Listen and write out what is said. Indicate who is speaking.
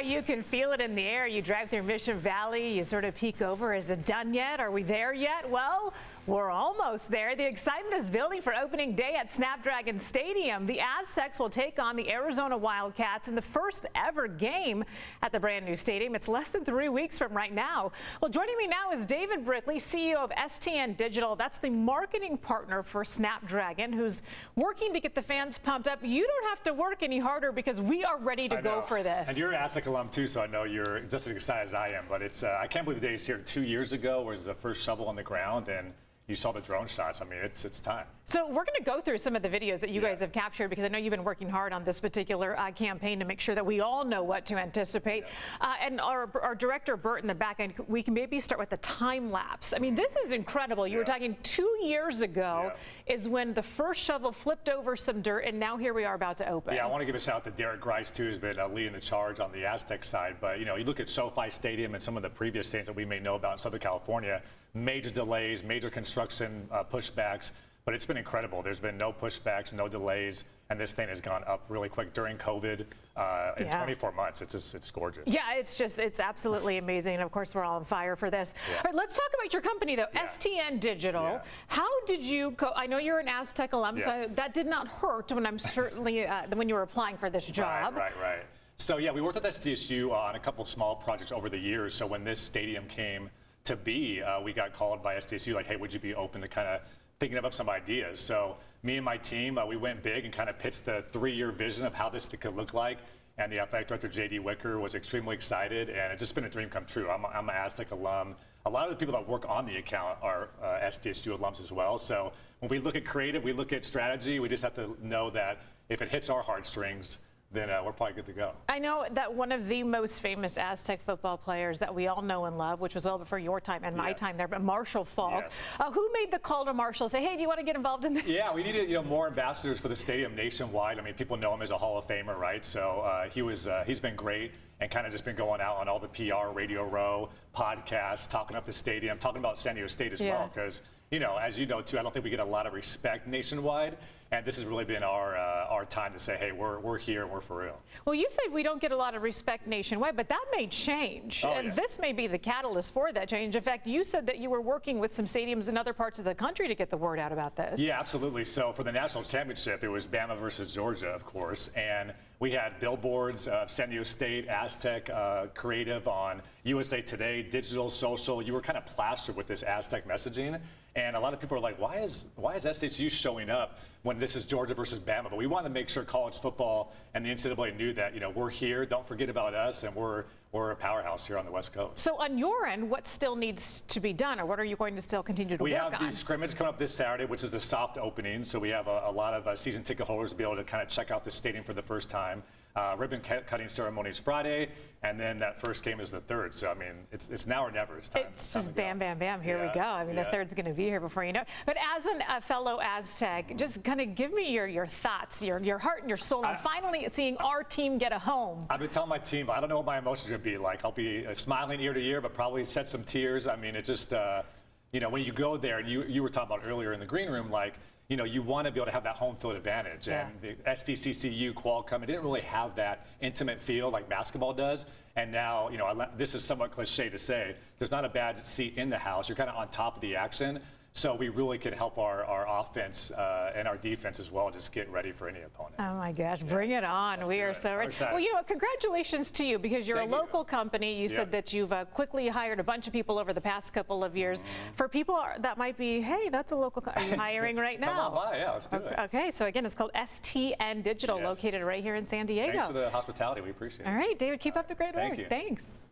Speaker 1: you can feel it in the air. You drive through Mission Valley, you sort of peek over. Is it done yet? Are we there yet? Well, we're almost there. The excitement is building for opening day at Snapdragon Stadium. The Aztecs will take on the Arizona Wildcats in the first ever game at the brand new stadium. It's less than 3 weeks from right now. Well, joining me now is David Brickley, CEO of STN Digital. That's the marketing partner for Snapdragon, who's working to get the fans pumped up. You don't have to work any harder because we are ready to go for this.
Speaker 2: And you're an Aztec alum too, so I know you're just as excited as I am. But it's I can't believe the day is here. 2 years ago was the first shovel on the ground, and you saw the drone shots. I mean, it's time.
Speaker 1: So we're going to go through some of the videos that you guys have captured, because I know you've been working hard on this particular campaign to make sure that we all know what to anticipate. And our director, Bert, in the back end, we can maybe start with the time lapse. I mean, this is incredible. You were talking 2 years ago is when the first shovel flipped over some dirt, and now here we are about to open.
Speaker 2: Yeah, I want to give a shout out to Derek Grice, too, who's been leading the charge on the Aztec side. But, you know, you look at SoFi Stadium and some of the previous stadiums that we may know about in Southern California, major delays, major construction pushbacks. But it's been incredible. There's been no pushbacks, no delays, and this thing has gone up really quick during COVID. In 24 months, it's gorgeous.
Speaker 1: Yeah, it's absolutely amazing. And of course, we're all on fire for this. All right, let's talk about your company, though, STN Digital. How did you go? I know you're an Aztec alum, so that did not hurt when I'm certainly when you were applying for this job.
Speaker 2: Right. So yeah, we worked with SDSU on a couple small projects over the years. So when this stadium came to be, we got called by SDSU like, hey, would you be open to kind of thinking up some ideas? So me and my team, we went big and kind of pitched the 3-year vision of how this could look like. And the athletic director, J.D. Wicker, was extremely excited, and it's just been a dream come true. I'm an Aztec alum. A lot of the people that work on the account are SDSU alums as well. So when we look at creative, we look at strategy, we just have to know that if it hits our heartstrings, then we're probably good to go.
Speaker 1: I know that one of the most famous Aztec football players that we all know and love, which was well before your time and my time there, but Marshall Faulk. Who made the call to Marshall, say, hey, do you want to get involved in this?
Speaker 2: Yeah, we needed more ambassadors for the stadium nationwide. I mean, people know him as a Hall of Famer, right? So he's been great and kind of just been going out on all the PR, Radio Row, podcasts, talking up the stadium, talking about San Diego State as well, because as you know too, I don't think we get a lot of respect nationwide, and this has really been our time to say, hey, we're here and we're for real.
Speaker 1: Well, you said we don't get a lot of respect nationwide, but that may change, and this may be the catalyst for that change. In fact, you said that you were working with some stadiums in other parts of the country to get the word out about this. Yeah,
Speaker 2: absolutely. So for the national championship, it was Bama versus Georgia, of course, and we had billboards of San Diego State, Aztec, creative on USA Today, digital, social. You were kind of plastered with this Aztec messaging. And a lot of people are like, why is SDSU showing up when this is Georgia versus Bama? But we wanted to make sure college football and the NCAA knew that, we're here, don't forget about us, and we're a powerhouse here on the West Coast.
Speaker 1: So on your end, what still needs to be done, or what are you going to still continue to work on?
Speaker 2: We have the scrimmage coming up this Saturday, which is the soft opening. So we have a lot of season ticket holders to be able to kind of check out the stadium for the first time. Ribbon cutting ceremony is Friday, and then that first game is the 3rd. So I mean, it's now or never. It's time.
Speaker 1: It's just bam, bam, bam. Here we go. I mean, the 3rd's going to be here before you know it. But as a fellow Aztec, just kind of give me your thoughts, your heart and your soul, on finally seeing our team get a home.
Speaker 2: I've been telling my team, I don't know what my emotions are going to be like. I'll be smiling ear to ear, but probably shed some tears. I mean, it just, when you go there, and you were talking about earlier in the green room, like, you want to be able to have that home field advantage. And the SDCCU, Qualcomm, it didn't really have that intimate feel like basketball does. And now, this is somewhat cliche to say, there's not a bad seat in the house. You're kind of on top of the action. So we really can help our offense and our defense as well just get ready for any opponent.
Speaker 1: Oh my gosh, bring it on. We are so ready. Well, congratulations to you, because you're a local company. You said that you've quickly hired a bunch of people over the past couple of years. For people that might be, hey, that's a local company. Are you hiring right now?
Speaker 2: Come on by, let's do it.
Speaker 1: Okay, so again, it's called STN Digital, located right here in San Diego.
Speaker 2: Thanks for the hospitality. We appreciate it.
Speaker 1: All right, David, keep up the great work.
Speaker 2: Thank you.
Speaker 1: Thanks.